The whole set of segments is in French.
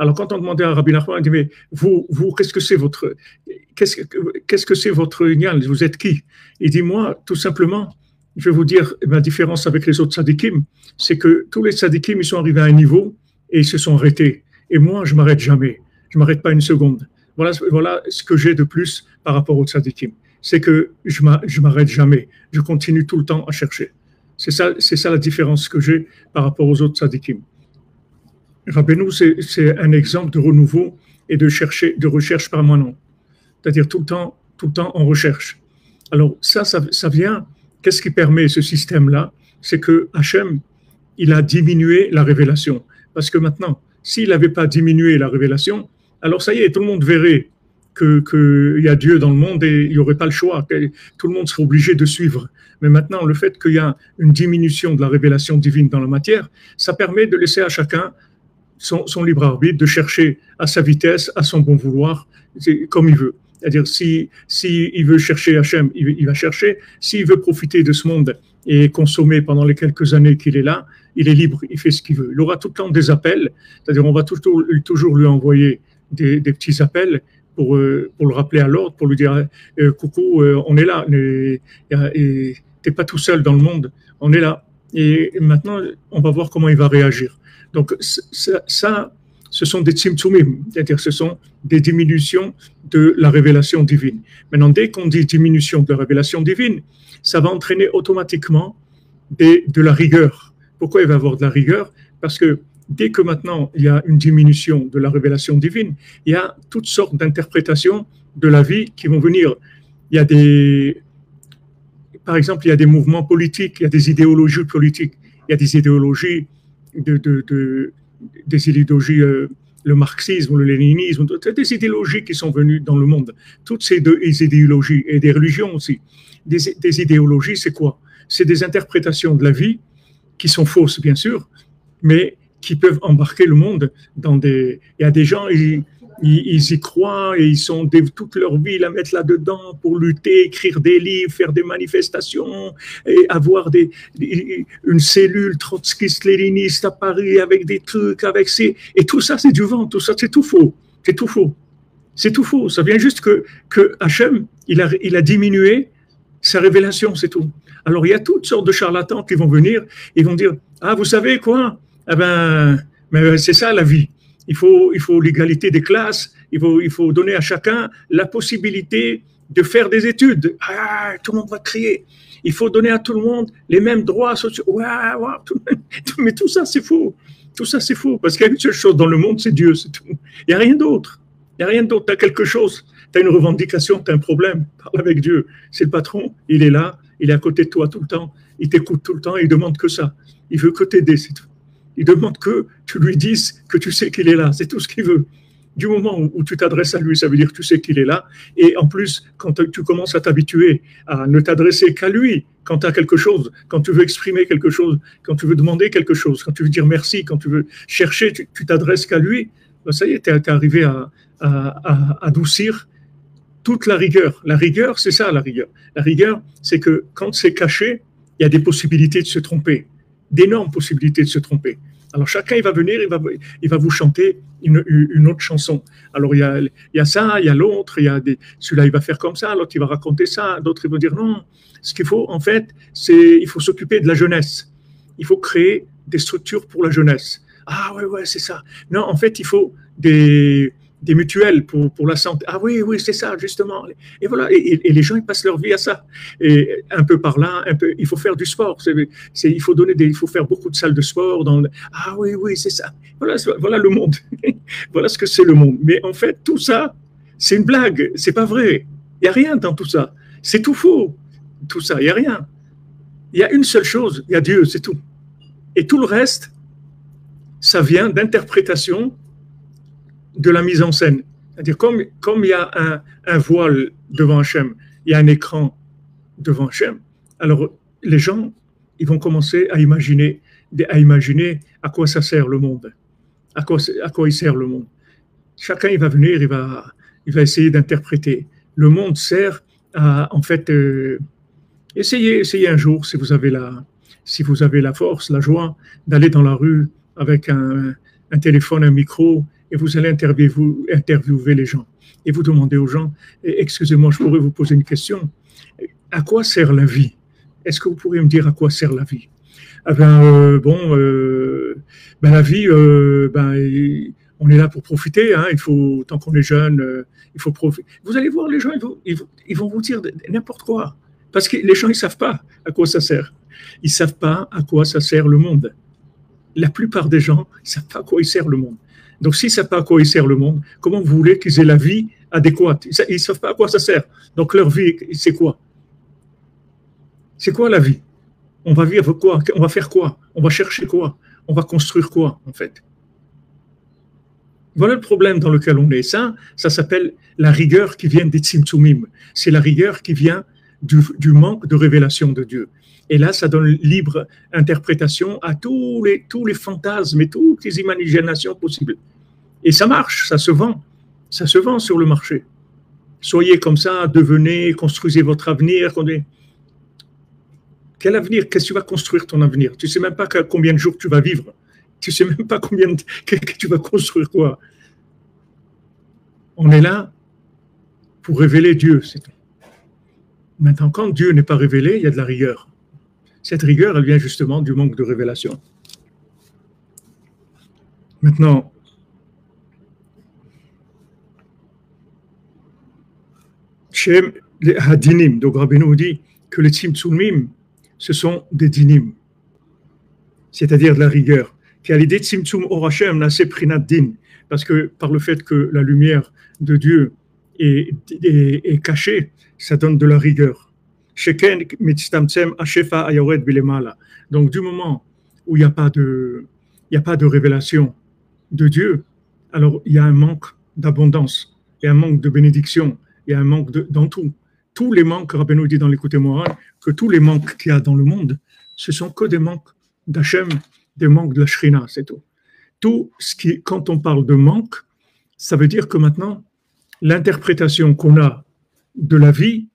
Alors, quand on demandait à Rabbi Nachman, il dit, mais vous, qu'est-ce que c'est votre ignal? Vous êtes qui? Il dit, moi, tout simplement, je vais vous dire ma différence avec les autres tzadikim, c'est que tous les tzadikim, ils sont arrivés à un niveau et ils se sont arrêtés. Et moi, je m'arrête jamais. Je m'arrête pas une seconde. Voilà ce que j'ai de plus par rapport aux tzadikim. C'est que je m'arrête jamais. Je continue tout le temps à chercher. C'est ça la différence que j'ai par rapport aux autres tzadikim. Rabbeinu, c'est un exemple de renouveau et de recherche permanente. C'est-à-dire tout le temps, on recherche. Alors ça vient, qu'est-ce qui permet ce système-là? C'est que Hachem, il a diminué la révélation. Parce que maintenant, s'il n'avait pas diminué la révélation, alors ça y est, tout le monde verrait qu'il y a Dieu dans le monde et il n'y aurait pas le choix. Tout le monde serait obligé de suivre. Mais maintenant, le fait qu'il y a une diminution de la révélation divine dans la matière, ça permet de laisser à chacun son libre arbitre, de chercher à sa vitesse, à son bon vouloir, comme il veut. C'est-à-dire, si il veut chercher Hachem, il va chercher. S'il veut profiter de ce monde et consommer pendant les quelques années qu'il est là, il est libre, il fait ce qu'il veut. Il aura tout le temps des appels, c'est-à-dire on va toujours lui envoyer des petits appels pour le rappeler à l'ordre, pour lui dire coucou, on est là, t'es pas tout seul dans le monde, on est là. Et maintenant, on va voir comment il va réagir. Donc ça ce sont des tzimtzumim, c'est-à-dire ce sont des diminutions de la révélation divine. Maintenant, dès qu'on dit diminution de la révélation divine, ça va entraîner automatiquement de la rigueur. Pourquoi il va y avoir de la rigueur? Parce que dès que maintenant il y a une diminution de la révélation divine, il y a toutes sortes d'interprétations de la vie qui vont venir. Il y a par exemple, il y a des mouvements politiques, il y a des idéologies politiques, il y a des idéologies le marxisme, le léninisme, des idéologies qui sont venues dans le monde. Toutes ces idéologies, et des religions aussi. Des idéologies, c'est quoi? C'est des interprétations de la vie qui sont fausses, bien sûr, mais qui peuvent embarquer le monde dans des... Il y a des gens, ils y croient et ils sont toute leur vie à mettre là-dedans pour lutter, écrire des livres, faire des manifestations et avoir une cellule trotskiste-léniniste à Paris avec des trucs, et tout ça c'est du vent, tout ça c'est tout faux, c'est tout faux, c'est tout faux. Ça vient juste que Hachem, il a diminué sa révélation, c'est tout. Alors il y a toutes sortes de charlatans qui vont venir, ils vont dire ah vous savez quoi, mais c'est ça la vie. Il faut l'égalité des classes, il faut donner à chacun la possibilité de faire des études. Ah, tout le monde va crier. Il faut donner à tout le monde les mêmes droits sociaux. Mais tout ça, c'est faux. Tout ça, c'est faux. Parce qu'il y a une seule chose dans le monde, c'est Dieu, c'est tout. Il n'y a rien d'autre. Il n'y a rien d'autre. Tu as quelque chose, tu as une revendication, tu as un problème. Parle avec Dieu. C'est le patron, il est là, il est à côté de toi tout le temps. Il t'écoute tout le temps, il demande que ça. Il veut que t'aider, c'est tout. Il demande que tu lui dises que tu sais qu'il est là. C'est tout ce qu'il veut. Du moment où tu t'adresses à lui, ça veut dire que tu sais qu'il est là. Et en plus, quand tu commences à t'habituer à ne t'adresser qu'à lui, quand tu as quelque chose, quand tu veux exprimer quelque chose, quand tu veux demander quelque chose, quand tu veux dire merci, quand tu veux chercher, tu t'adresses qu'à lui, ben ça y est, tu es arrivé à adoucir toute la rigueur. La rigueur, c'est ça la rigueur. La rigueur, c'est que quand c'est caché, il y a des possibilités de se tromper, d'énormes possibilités de se tromper. Alors chacun il va venir, il va vous chanter une autre chanson. Alors il y a ça, il y a l'autre, celui-là il va faire comme ça, l'autre il va raconter ça, d'autres ils vont dire non. Ce qu'il faut en fait, il faut s'occuper de la jeunesse. Il faut créer des structures pour la jeunesse. Ah ouais c'est ça. Non en fait il faut des mutuelles pour la santé. Ah oui, c'est ça, justement. Et voilà, et les gens, ils passent leur vie à ça. Et un peu par là, il faut faire du sport. Il faut faire beaucoup de salles de sport. Ah oui, c'est ça. Voilà le monde. Voilà ce que c'est le monde. Mais en fait, tout ça, c'est une blague. C'est pas vrai. Il n'y a rien dans tout ça. C'est tout faux. Tout ça, il n'y a rien. Il y a une seule chose, il y a Dieu, c'est tout. Et tout le reste, ça vient d'interprétation de la mise en scène. C'est-à-dire, comme il y a un voile devant Hachem, il y a un écran devant Hachem, alors les gens, ils vont commencer à imaginer à quoi ça sert le monde, à quoi il sert le monde. Chacun, il va venir, il va essayer d'interpréter. Le monde sert à, en fait, essayez un jour, si vous avez la force, la joie, d'aller dans la rue avec un téléphone, un micro, et vous allez interviewer les gens. Et vous demandez aux gens, excusez-moi, je pourrais vous poser une question. À quoi sert la vie? Est-ce que vous pourriez me dire à quoi sert la vie? Ah la vie, on est là pour profiter. Hein, il faut, tant qu'on est jeune, il faut profiter. Vous allez voir, les gens, ils vont vous dire n'importe quoi. Parce que les gens, ils savent pas à quoi ça sert. Ils savent pas à quoi ça sert le monde. La plupart des gens, ils savent pas à quoi il sert le monde. Donc, s'ils savent pas à quoi il sert le monde, comment vous voulez qu'ils aient la vie adéquate? Ils savent pas à quoi ça sert. Donc, leur vie, c'est quoi? C'est quoi la vie? On va vivre quoi? On va faire quoi? On va chercher quoi? On va construire quoi, en fait? Voilà le problème dans lequel on est. Ça s'appelle la rigueur qui vient des tzimtzumim. C'est la rigueur qui vient du manque de révélation de Dieu. Et là, ça donne libre interprétation à tous les fantasmes et toutes les imaginations possibles. Et ça marche, ça se vend. Ça se vend sur le marché. Soyez comme ça, devenez, construisez votre avenir. Quel avenir? Qu'est-ce que tu vas construire ton avenir? Tu ne sais même pas combien de jours tu vas vivre. Tu ne sais même pas que tu vas construire quoi. On est là pour révéler Dieu, c'est tout. Maintenant, quand Dieu n'est pas révélé, il y a de la rigueur. Cette rigueur, elle vient justement du manque de révélation. Maintenant, chez les hadinim, donc Rabbi nous dit que les tzimtzumim, ce sont des dinim, c'est-à-dire de la rigueur. Qui a l'idée de tzimtzum or Hashem, naseh prinat din, parce que par le fait que la lumière de Dieu est cachée, ça donne de la rigueur. Sheken mitztamtzem ashefa ayored bilemala. Donc du moment où il n'y a pas de révélation de Dieu, alors il y a un manque d'abondance, il y a un manque de bénédiction, il y a un manque dans tout. Tous les manques, Rabbi nous dit dans l'écoute morale, que tous les manques qu'il y a dans le monde, ce sont que des manques d'Hachem, des manques de la Shrina, c'est tout. Tout ce qui, quand on parle de manque, ça veut dire que maintenant, l'interprétation qu'on a de la vie,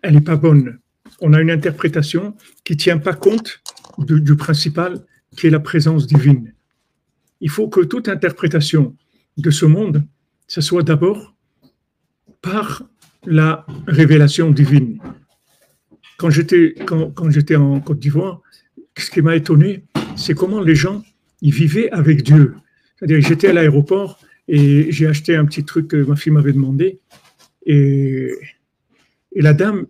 elle n'est pas bonne. On a une interprétation qui ne tient pas compte du principal, qui est la présence divine. Il faut que toute interprétation de ce monde, ce soit d'abord par la révélation divine. Quand j'étais en Côte d'Ivoire, ce qui m'a étonné, c'est comment les gens ils vivaient avec Dieu. C'est-à-dire, j'étais à l'aéroport et j'ai acheté un petit truc que ma fille m'avait demandé. Et la dame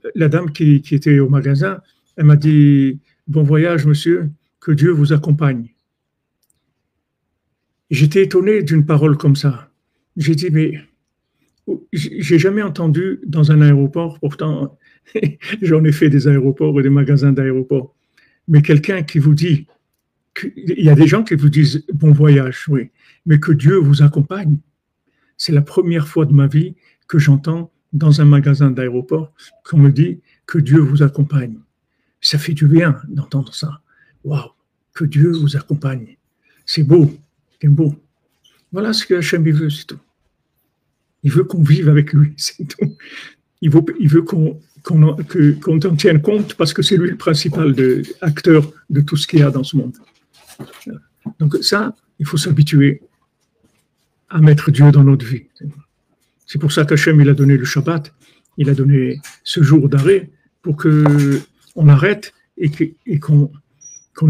qui était au magasin, elle m'a dit « Bon voyage, monsieur, que Dieu vous accompagne ». J'étais étonné d'une parole comme ça. J'ai dit « Mais j'ai jamais entendu dans un aéroport, pourtant j'en ai fait des aéroports et des magasins d'aéroports, mais quelqu'un qui vous dit, il y a des gens qui vous disent bon voyage, oui, mais que Dieu vous accompagne. C'est la première fois de ma vie que j'entends dans un magasin d'aéroport qu'on me dit que Dieu vous accompagne. Ça fait du bien d'entendre ça. Waouh, que Dieu vous accompagne. C'est beau, c'est beau. Voilà ce que Hachem veut, c'est tout. Il veut qu'on vive avec lui, c'est tout. Il veut qu'on en tienne compte parce que c'est lui le principal acteur de tout ce qu'il y a dans ce monde. Donc ça, il faut s'habituer à mettre Dieu dans notre vie. C'est pour ça qu'Hachem, il a donné le Shabbat, il a donné ce jour d'arrêt pour qu'on arrête et qu'on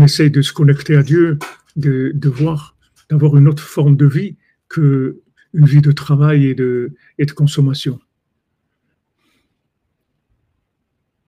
essaye de se connecter à Dieu, de voir, d'avoir une autre forme de vie que une vie de travail et de consommation.